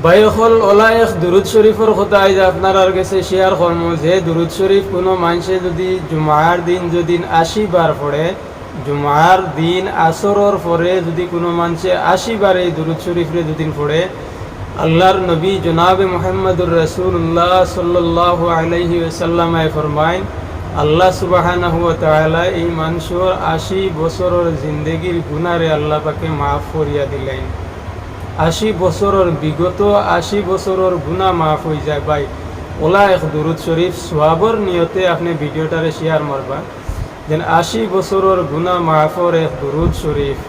বাইহল OLA এক দুরুদ শরীফর কথা আজ আপনার কাছে শেয়ার করবো যে দুরুদ শরীফ কোনো মানুষে যদি জুমার দিন যদি 80 বার পড়ে, জুমার দিন আসরর পরে যদি কোনো মানুষে 80 বার এই দুরুদ শরীফরে দুদিন পড়ে, আল্লাহর নবী জনাবে মুহাম্মদুর রাসূলুল্লাহ সাল্লাল্লাহু আলাইহি ওয়াসাল্লাম ফরমায় আল্লাহ সুবহানাহু ওয়া তাআলা এই মানুষের 80 বছরের জিন্দেগির গুনাহরে আল্লাহ পাকে মাফ করিয়া দিলেন। 80 বছরের বিগত 80 বছরের গুনাহ মাফ হয়ে যায়। ভাই ওলা এক দুরুদ শরীফ সোয়াবর নিয়তে আপনি ভিডিওটারে শেয়ার মারবা যেন 80 বছরের গুনাহ মাফর এক দুরুদ শরীফ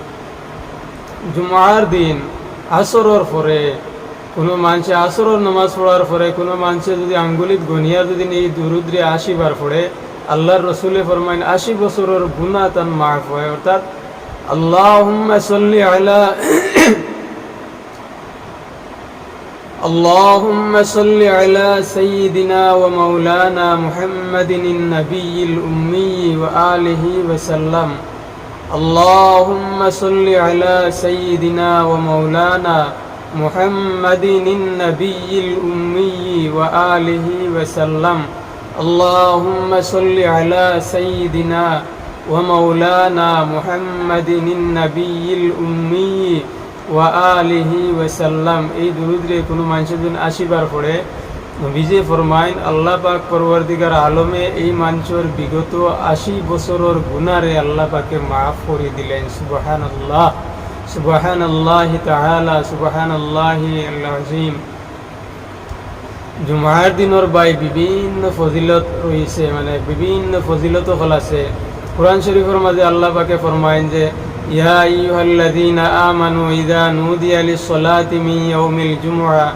জুমার দিন আসরের পরে কোনো মানুষে আসরের নামাজ পড়ার পরে কোনো মানুষে যদি আঙ্গুলিত গনিয়া যদি এই দুরুদরে 80 বার পড়ে, আল্লাহর রসুলে ফরমাইন 80 বছরের গুনাহ তার মাফ হয়। অর্থাৎ আল্লাহুম্মা সাল্লি আলা اللهم صل على سيدنا ومولانا محمد النبي الأمي وآله وسلم. اللهم صل على سيدنا ومولانا محمد النبي الأمي وآله وسلم. اللهم صل على سيدنا ومولانا محمد النبي الأمي ওয়ালিহি ওয়াসাল্লাম। এই দুরুদরে কোনো মানুষের জন্য 80 বার পড়ে, নবীজি ফরমাইন আল্লাহ পাক পরওয়ারদিগার আলমে এই মানুষের বিগত 80 বছরের গুনাহরে আল্লাহ পাকে মাফ করে দিলেন। সুবহানাল্লাহ, সুবহানাল্লাহি তাআলা, সুবহানাল্লাহি আল আযীম। জুমার দিনের বাই বিভিন্ন ফজিলত রয়েছে, মানে বিভিন্ন ফজিলত হল আছে। কোরআন শরীফের মাঝে আল্লাহ পাকে ফরমাইন যে ইয়া আইয়ুহাল্লাযীনা আমানু ইযা নুদিয়া লিস-সালাতি মিন ইয়াউমিল জুমআ,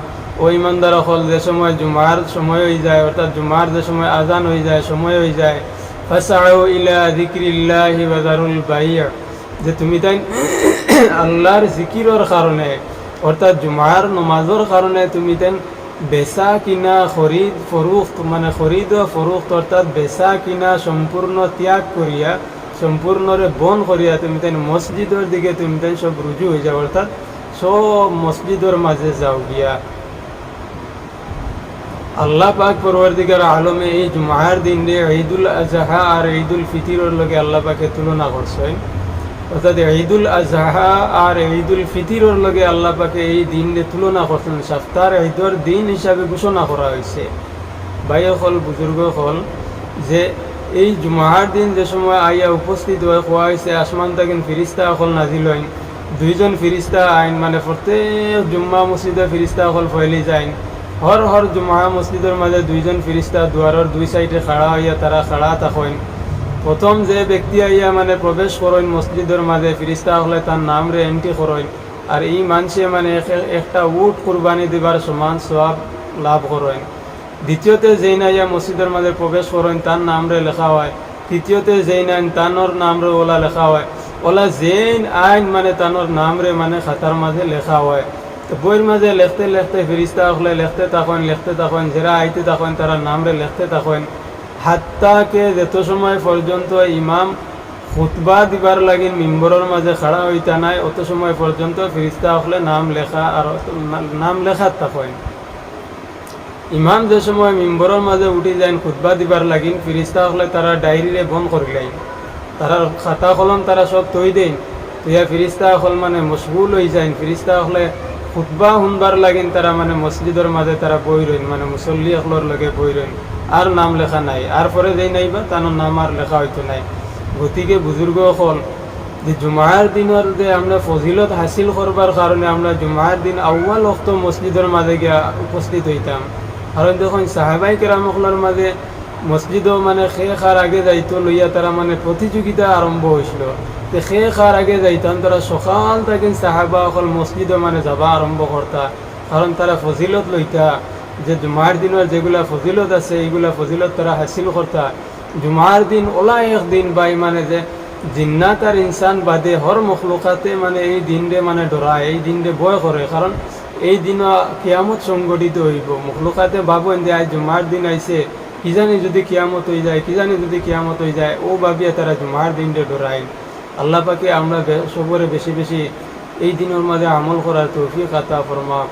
ও ঈমানদার হল যে সময় জুমার সময় হয়ে যায়, অর্থাৎ জুমার যে সময় আযান হয়ে যায়, সময় হয়ে যায়, ফাসআউ ইলা যিকরিল্লাহি ওয়া যারুল বাই', যে তুমি তাই আল্লাহর জিকিরের কারণে অর্থাৎ জুমার নামাজের কারণে তুমি তাই বেচা কিনা খরিদ ফরুখত, মানে খরিদ ও ফরুখত অর্থাৎ বেচা কিনা সম্পূর্ণ ত্যাগ করিয়া সম্পূর্ণরে বন করিয়া তুমি তাই মসজিদের দিকে তুমি তাই সব রুজু হয়ে যাও, অর্থাৎ সব মসজিদের মাঝে যাও গিয়া। আল্লাহ পাক পরওয়ারদিগার আলমে এই জুমার দিন রে ঈদুল আজহা আর ঈদুল ফিতরের লগে আল্লাহ পাকে তুলনা করছেন। অর্থাৎ ঈদুল আজহা আর ঈদুল ফিতরের লগে আল্লাহ পাকে এই দিন রে তুলনা করছেন, সপ্তাহের ঈদের দিন হিসাবে ঘোষণা করা হয়েছে। ভাই হল বুজুর্গ হল যে এই জুমার দিন যে সময় আইয়া উপস্থিত হয়ে কোয়া হয়েছে আসমান থাকেন ফিরিস্তা হল নাজিল হইন, 2 জন ফিরিস্তা আইন, মানে প্রত্যেক জুম্মা মসজিদে ফিরিস্তা হল ফয়লি যায়। হর জুমা মসজিদের মাঝে 2 জন ফিরিস্তা দুয়ারের 2 সাইডে খাড়া হইয়া তারা খাড়া থাকেন। প্রথম যে ব্যক্তি আইয়া মানে প্রবেশ করেন মসজিদের মাঝে, ফিরিস্তা হলে তার নাম রে এন্ট্রি করেন, আর এই মানুষে মানে একটা উট কুরবানি দিবার সমান সওয়াব লাভ করেন। দ্বিতীয়তে যেই না ইয়া মসজিদের মাঝে প্রবেশ করেন তার নাম রে লেখা হয়। তৃতীয়তে যেই নাইন তানোর নাম রে ওলা লেখা হয়। ওলা যেইন আইন মানে তানোর নাম রে মানে খাতার মাঝে লেখা হয়। তো বইয়ের মাঝে লেখতে লেখতে ফিরিস্তা হলে লেখতে থাকেন, যারা আইতে থাকেন তারা নাম রে লেখতে থাকেন, হাত্তাকে যত সময় পর্যন্ত ইমাম খুতবা দিবার লাগিন মিম্বরের মাঝে খাড়া হইতা নাই অত সময় পর্যন্ত ফিরিস্তা হলে নাম লেখা আর নাম লেখার থাকেন। ইমাম যে সময় মিম্বরের মাঝে উঠি যায় খুতবা দিবার লাগিন, ফিরিস্তা হলে তারা ডায়েরিরে বন্ধ করিলেন, তারা খাতা কলম তারা সব তৈ দেন। তুইয়া ফিরিস্তা হল মানে মশগুল হয়ে যায়, ফিরিস্তা হলে খুতবা শুনবার লাগিন তারা মানে মসজিদের মাঝে তারা বই রইন, মানে মুসল্লি হলর লগে বই রইন, আর নাম লেখা নাই। আর পরে যেই নাইবা তার নাম আর লেখা হইতো নাই। গতিকে বুজুর্গ হল যে জুমার দিনের যে আমরা ফজিলত হাসিল করবার কারণে আমরা জুমার দিন আউয়াল ওয়াক্ত মসজিদের মাঝে গিয়া উপস্থিত হইতাম। কারণ দেখুন সাহাবাই কেরামখলার মাঝে মসজিদও মানে খার আগে যাইতো লইয়া তারা মানে প্রতিযোগিতা আরম্ভ হয়েছিল। তো খার আগে যাইতাম তারা সকাল থেকে সাহাবা অকল মসজিদও মানে যাবা আরম্ভ করতা, কারণ তারা ফজিলত লইতা যে জুমার দিনের যেগুলা ফজিলত আছে এইগুলা ফজিলত তারা হাসিল করতা। জুমার দিন ওলা একদিন বাই মানে যে জিন্নাত আর ইনসান বাদে হর মখলুকাতে মানে এই দিনরে মানে ডরায়, এই দিনরে ভয় করে, কারণ এই দিন কিয়ামত সংগঠিত হইব। মখলুকাতে ভাবেন যে আজ জুমার দিন আইছে, কি জানি যদি কিয়ামত হয়ে যায়, কি জানি যদি কিয়ামত হয়ে যায়, ও ভাবিয়া তারা জুমার দিনরে ডরায়। আল্লাহ পাকে আমরা সবরে বেশি বেশি এই দিনের মাঝে আমল করার তৌফিক আতা ফরমাক।